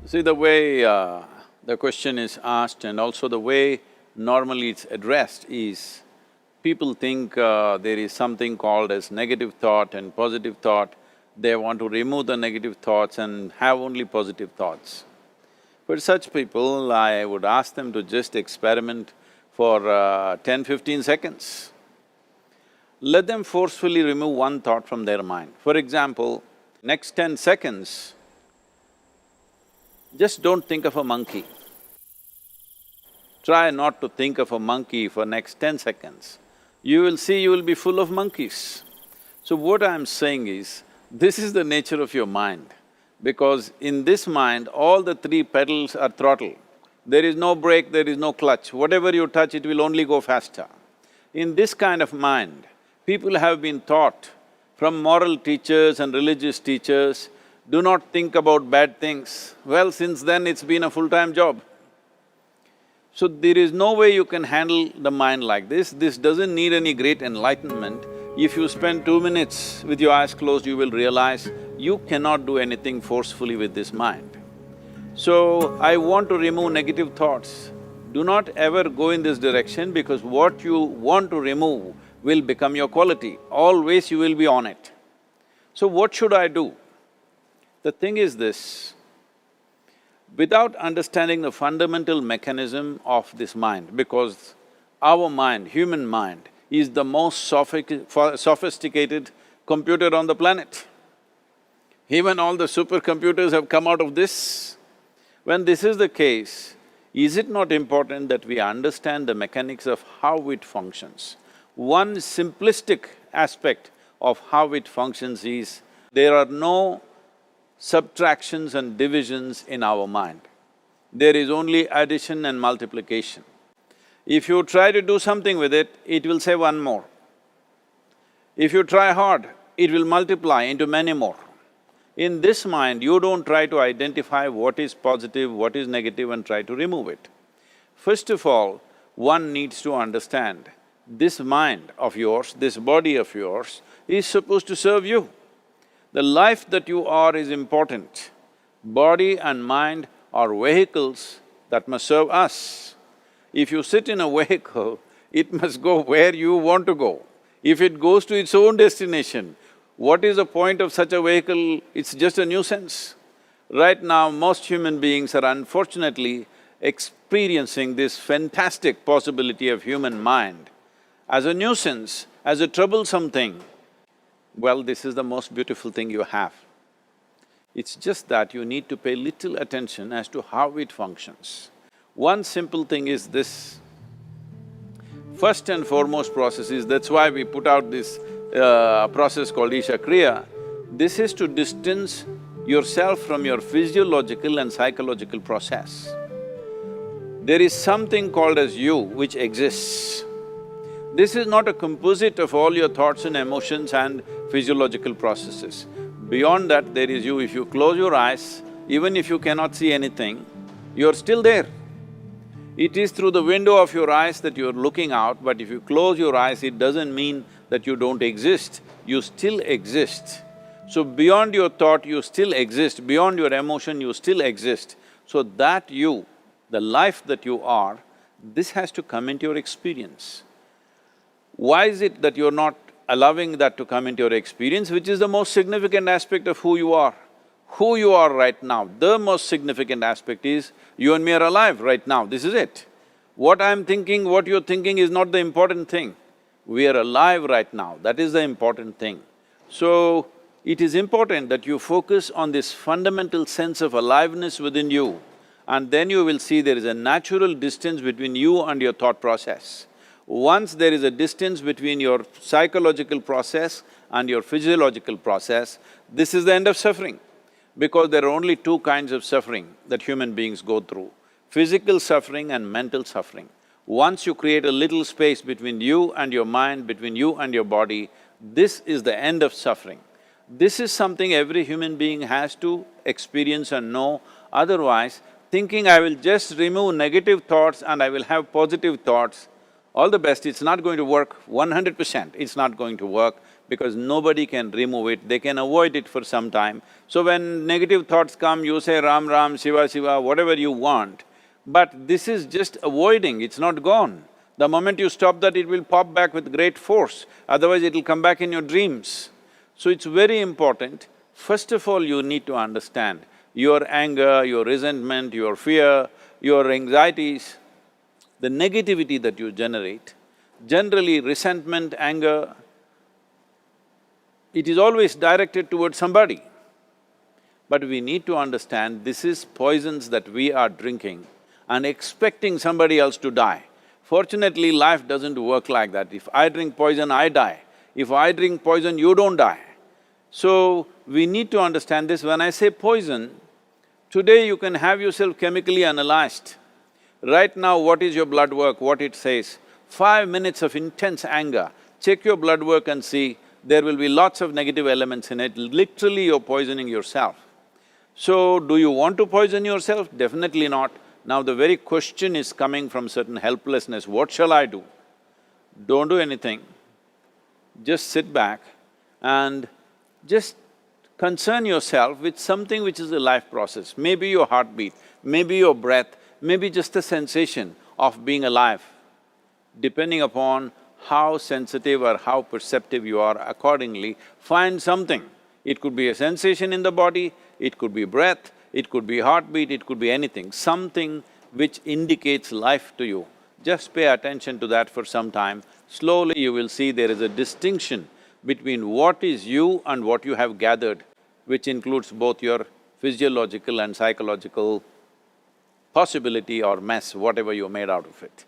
See, the way the question is asked and also the way normally it's addressed is, people think there is something called as negative thought and positive thought. They want to remove the negative thoughts and have only positive thoughts. For such people, I would ask them to just experiment for 10-15 seconds. Let them forcefully remove one thought from their mind. For example, next 10 seconds, just don't think of a monkey. Try not to think of a monkey for next 10 seconds. You will see you will be full of monkeys. So what I'm saying is, this is the nature of your mind, because in this mind, all the three pedals are throttle. There is no brake, there is no clutch. Whatever you touch, it will only go faster. In this kind of mind, people have been taught from moral teachers and religious teachers, do not think about bad things. Well, since then it's been a full-time job. So there is no way you can handle the mind like this. This doesn't need any great enlightenment. If you spend 2 minutes with your eyes closed, you will realize you cannot do anything forcefully with this mind. So, I want to remove negative thoughts. Do not ever go in this direction, because what you want to remove will become your quality. Always you will be on it. So what should I do? The thing is this, without understanding the fundamental mechanism of this mind, because our mind, human mind, is the most sophisticated computer on the planet. Even all the supercomputers have come out of this. When this is the case, is it not important that we understand the mechanics of how it functions? One simplistic aspect of how it functions is, there are no subtractions and divisions in our mind. There is only addition and multiplication. If you try to do something with it, it will say one more. If you try hard, it will multiply into many more. In this mind, you don't try to identify what is positive, what is negative and try to remove it. First of all, one needs to understand, this mind of yours, this body of yours is supposed to serve you. The life that you are is important. Body and mind are vehicles that must serve us. If you sit in a vehicle, it must go where you want to go. If it goes to its own destination, what is the point of such a vehicle? It's just a nuisance. Right now, most human beings are unfortunately experiencing this fantastic possibility of human mind as a nuisance, as a troublesome thing. Well, this is the most beautiful thing you have. It's just that you need to pay little attention as to how it functions. One simple thing is this. First and foremost process is, that's why we put out this process called Isha Kriya. This is to distance yourself from your physiological and psychological process. There is something called as you which exists. This is not a composite of all your thoughts and emotions and physiological processes. Beyond that, there is you. If you close your eyes, even if you cannot see anything, you're still there. It is through the window of your eyes that you're looking out, but if you close your eyes, it doesn't mean that you don't exist, you still exist. So beyond your thought, you still exist, beyond your emotion, you still exist. So that you, the life that you are, this has to come into your experience. Why is it that you're not allowing that to come into your experience, which is the most significant aspect of who you are? Who you are right now, the most significant aspect is, you and me are alive right now, this is it. What I'm thinking, what you're thinking is not the important thing. We are alive right now, that is the important thing. So, it is important that you focus on this fundamental sense of aliveness within you, and then you will see there is a natural distance between you and your thought process. Once there is a distance between your psychological process and your physiological process, this is the end of suffering. Because there are only two kinds of suffering that human beings go through, physical suffering and mental suffering. Once you create a little space between you and your mind, between you and your body, this is the end of suffering. This is something every human being has to experience and know, otherwise thinking I will just remove negative thoughts and I will have positive thoughts, all the best, it's not going to work 100%, it's not going to work, because nobody can remove it, they can avoid it for some time. So when negative thoughts come, you say Ram Ram, Shiva Shiva, whatever you want, but this is just avoiding, it's not gone. The moment you stop that, it will pop back with great force, otherwise it'll come back in your dreams. So it's very important, first of all you need to understand your anger, your resentment, your fear, your anxieties, the negativity that you generate. Generally resentment, anger, it is always directed towards somebody. But we need to understand this is poisons that we are drinking and expecting somebody else to die. Fortunately, life doesn't work like that. If I drink poison, I die. If I drink poison, you don't die. So, we need to understand this. When I say poison, today you can have yourself chemically analyzed. Right now, what is your blood work, what it says? 5 minutes of intense anger, check your blood work and see, there will be lots of negative elements in it, literally you're poisoning yourself. So, do you want to poison yourself? Definitely not. Now the very question is coming from certain helplessness, what shall I do? Don't do anything, just sit back and just concern yourself with something which is a life process. Maybe your heartbeat, maybe your breath, maybe just the sensation of being alive. Depending upon how sensitive or how perceptive you are, accordingly, find something. It could be a sensation in the body, it could be breath, it could be heartbeat, it could be anything, something which indicates life to you. Just pay attention to that for some time. Slowly you will see there is a distinction between what is you and what you have gathered, which includes both your physiological and psychological possibility or mess, whatever you made out of it.